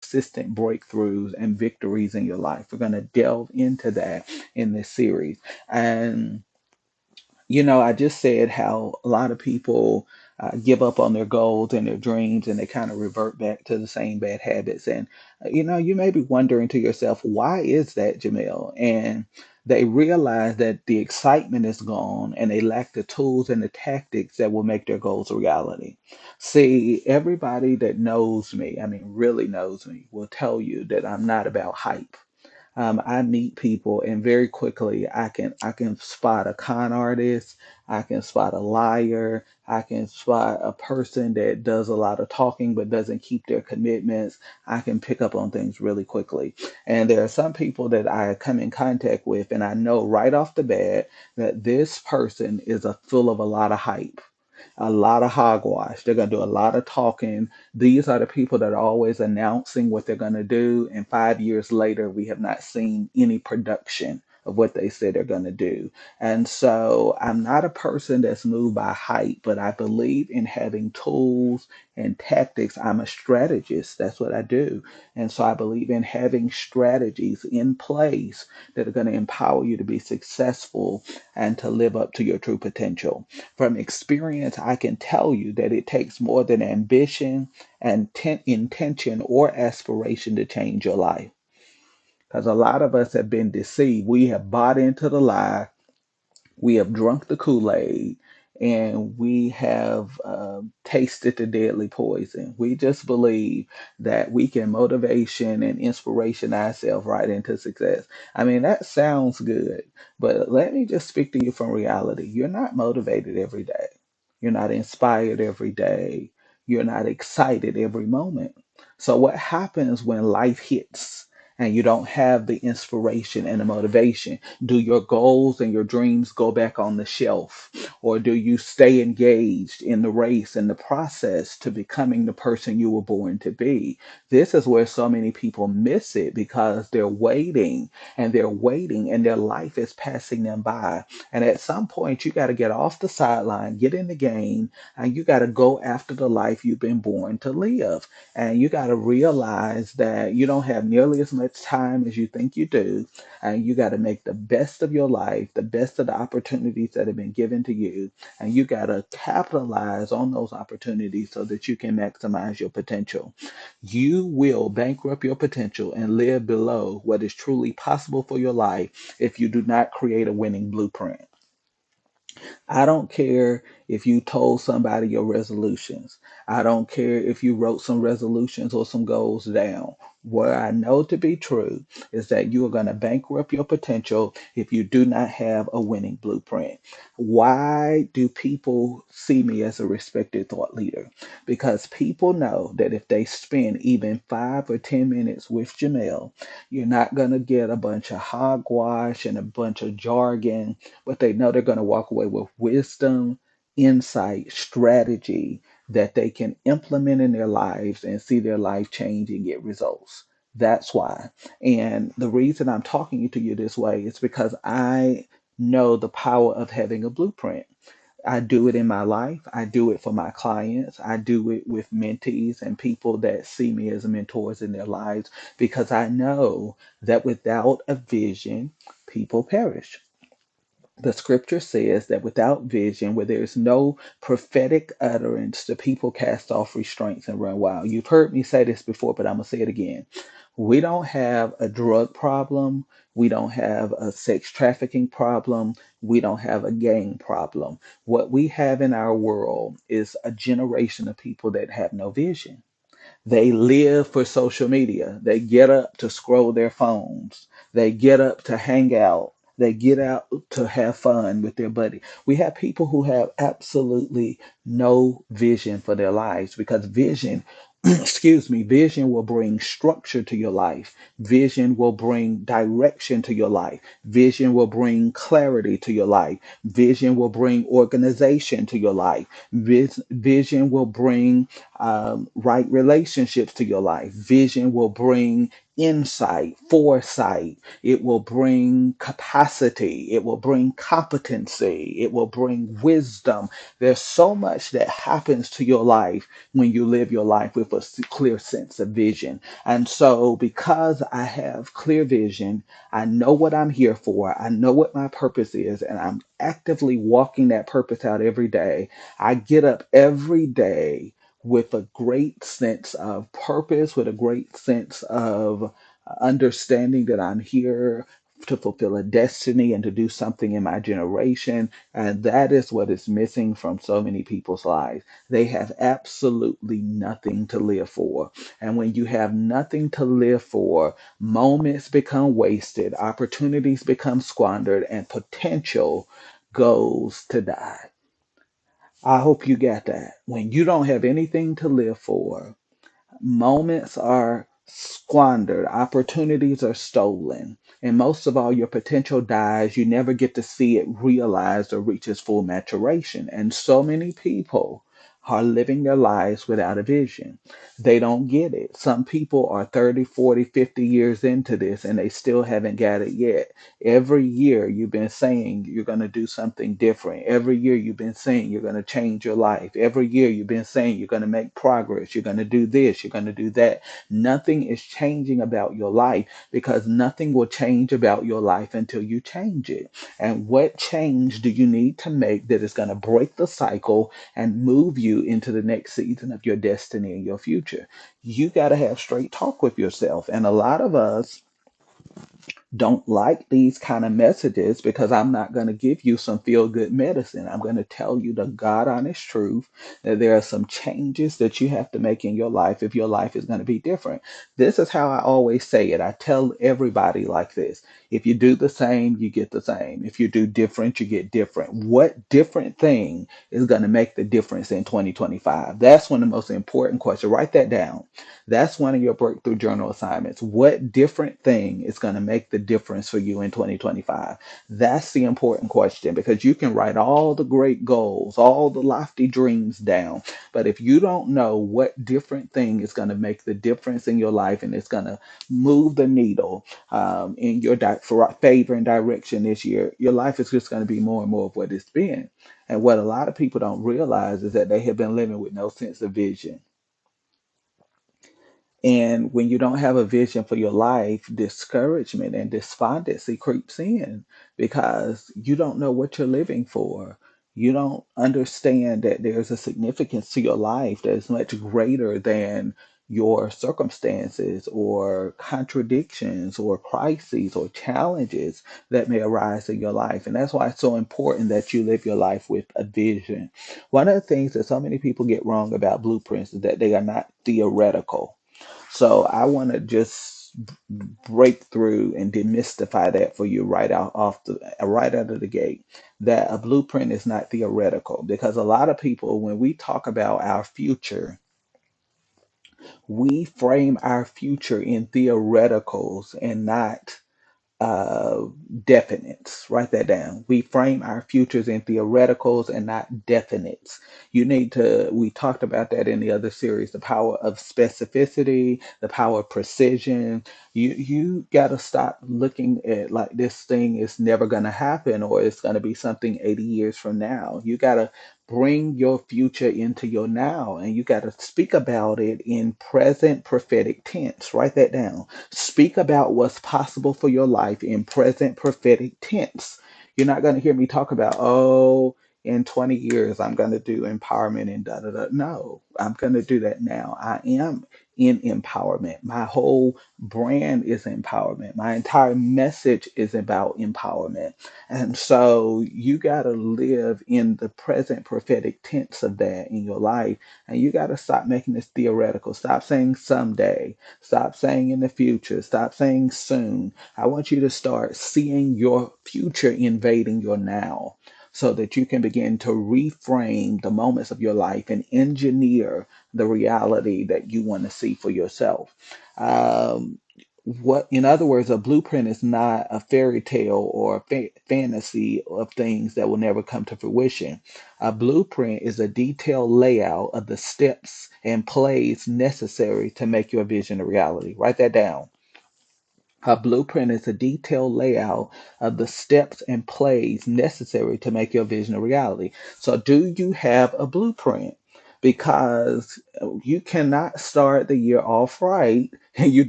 consistent breakthroughs and victories in your life. We're going to delve into that in this series. And I just said how a lot of people give up on their goals and their dreams and they kind of revert back to the same bad habits. And, you may be wondering to yourself, why is that, Jamil? And they realize that the excitement is gone and they lack the tools and the tactics that will make their goals a reality. See, everybody that knows me, I mean, really knows me, will tell you that I'm not about hype. I meet people and very quickly I can spot a con artist, I can spot a liar, I can spot a person that does a lot of talking but doesn't keep their commitments. I can pick up on things really quickly. And there are some people that I come in contact with and I know right off the bat that this person is full of a lot of hype, a lot of hogwash. They're going to do a lot of talking. These are the people that are always announcing what they're going to do. And 5 years later, we have not seen any production of what they said they're going to do. And so I'm not a person that's moved by hype, but I believe in having tools and tactics. I'm a strategist. That's what I do. And so I believe in having strategies in place that are going to empower you to be successful and to live up to your true potential. From experience, I can tell you that it takes more than ambition and intention or aspiration to change your life. Because a lot of us have been deceived. We have bought into the lie, we have drunk the Kool-Aid, and we have tasted the deadly poison. We just believe that we can motivation and inspiration ourselves right into success. I mean, that sounds good, but let me just speak to you from reality. You're not motivated every day. You're not inspired every day. You're not excited every moment. So what happens when life hits and you don't have the inspiration and the motivation? Do your goals and your dreams go back on the shelf? Or do you stay engaged in the race and the process to becoming the person you were born to be? This is where so many people miss it because they're waiting and their life is passing them by. And at some point, you got to get off the sideline, get in the game, and you got to go after the life you've been born to live. And you got to realize that you don't have nearly as much time as you think you do, and you got to make the best of your life, the best of the opportunities that have been given to you, and you got to capitalize on those opportunities so that you can maximize your potential. You will bankrupt your potential and live below what is truly possible for your life if you do not create a winning blueprint. I don't care if you told somebody your resolutions. I don't care if you wrote some resolutions or some goals down. What I know to be true is that you are going to bankrupt your potential if you do not have a winning blueprint. Why do people see me as a respected thought leader? Because people know that if they spend even 5 or 10 minutes with Jamel, you're not going to get a bunch of hogwash and a bunch of jargon, but they know they're going to walk away with wisdom, insight, strategy that they can implement in their lives and see their life change and get results. That's why. And the reason I'm talking to you this way is because I know the power of having a blueprint. I do it in my life. I do it for my clients. I do it with mentees and people that see me as mentors in their lives because I know that without a vision, people perish. The scripture says that without vision, where there's no prophetic utterance, the people cast off restraints and run wild. You've heard me say this before, but I'm going to say it again. We don't have a drug problem. We don't have a sex trafficking problem. We don't have a gang problem. What we have in our world is a generation of people that have no vision. They live for social media. They get up to scroll their phones. They get up to hang out. They get out to have fun with their buddy. We have people who have absolutely no vision for their lives because vision, excuse me, vision will bring structure to your life. Vision will bring direction to your life. Vision will bring clarity to your life. Vision will bring organization to your life. Vision will bring right relationships to your life. Vision will bring insight, foresight. It will bring capacity. It will bring competency. It will bring wisdom. There's so much that happens to your life when you live your life with a clear sense of vision. And so, because I have clear vision, I know what I'm here for, I know what my purpose is, and I'm actively walking that purpose out every day. I get up every day with a great sense of purpose, with a great sense of understanding that I'm here to fulfill a destiny and to do something in my generation. And that is what is missing from so many people's lives. They have absolutely nothing to live for. And when you have nothing to live for, moments become wasted, opportunities become squandered, and potential goes to die. I hope you get that. When you don't have anything to live for, moments are squandered, opportunities are stolen, and most of all, your potential dies. You never get to see it realized or reach its full maturation. And so many people are living their lives without a vision. They don't get it. Some people are 30, 40, 50 years into this and they still haven't got it yet. Every year you've been saying you're going to do something different. Every year you've been saying you're going to change your life. Every year you've been saying you're going to make progress. You're going to do this. You're going to do that. Nothing is changing about your life because nothing will change about your life until you change it. And what change do you need to make that is going to break the cycle and move you into the next season of your destiny and your future? You got to have straight talk with yourself. And a lot of us don't like these kind of messages because I'm not going to give you some feel good medicine. I'm going to tell you the God honest truth that there are some changes that you have to make in your life if your life is going to be different. This is how I always say it. I tell everybody like this: if you do the same, you get the same. If you do different, you get different. What different thing is going to make the difference in 2025? That's one of the most important questions. Write that down. That's one of your breakthrough journal assignments. What different thing is going to make the difference for you in 2025? That's the important question because you can write all the great goals, all the lofty dreams down. But if you don't know what different thing is going to make the difference in your life and it's going to move the needle in your for favor and direction this year, your life is just going to be more and more of what it's been. And what a lot of people don't realize is that they have been living with no sense of vision. And when you don't have a vision for your life, discouragement and despondency creeps in because you don't know what you're living for. You don't understand that there's a significance to your life that is much greater than your circumstances or contradictions or crises or challenges that may arise in your life. And that's why it's so important that you live your life with a vision. One of the things that so many people get wrong about blueprints is that they are not theoretical. So I want to just break through and demystify that for you right out of the gate. That a blueprint is not theoretical because a lot of people, when we talk about our future, we frame our future in theoreticals and not uh, definites. Write that down. We frame our futures in theoreticals and not definites. You need to, we talked about that in the other series, the power of specificity, the power of precision. You got to stop looking at like this thing is never going to happen or it's going to be something 80 years from now. You got to bring your future into your now and you got to speak about it in present prophetic tense. Write that down. Speak about what's possible for your life in present prophetic tense. You're not going to hear me talk about, oh, in 20 years, I'm going to do empowerment and da da da. No, I'm going to do that now. I am in empowerment. My whole brand is empowerment. My entire message is about empowerment. And so you got to live in the present prophetic tense of that in your life. And you got to stop making this theoretical. Stop saying someday. Stop saying in the future. Stop saying soon. I want you to start seeing your future invading your now so that you can begin to reframe the moments of your life and engineer the reality that you want to see for yourself. Um, what, in other words, a blueprint is not a fairy tale or a fantasy of things that will never come to fruition. A blueprint is a detailed layout of the steps and plays necessary to make your vision a reality. Write that down. A blueprint is a detailed layout of the steps and plays necessary to make your vision a reality. So, do you have a blueprint? Because you cannot start the year off right and you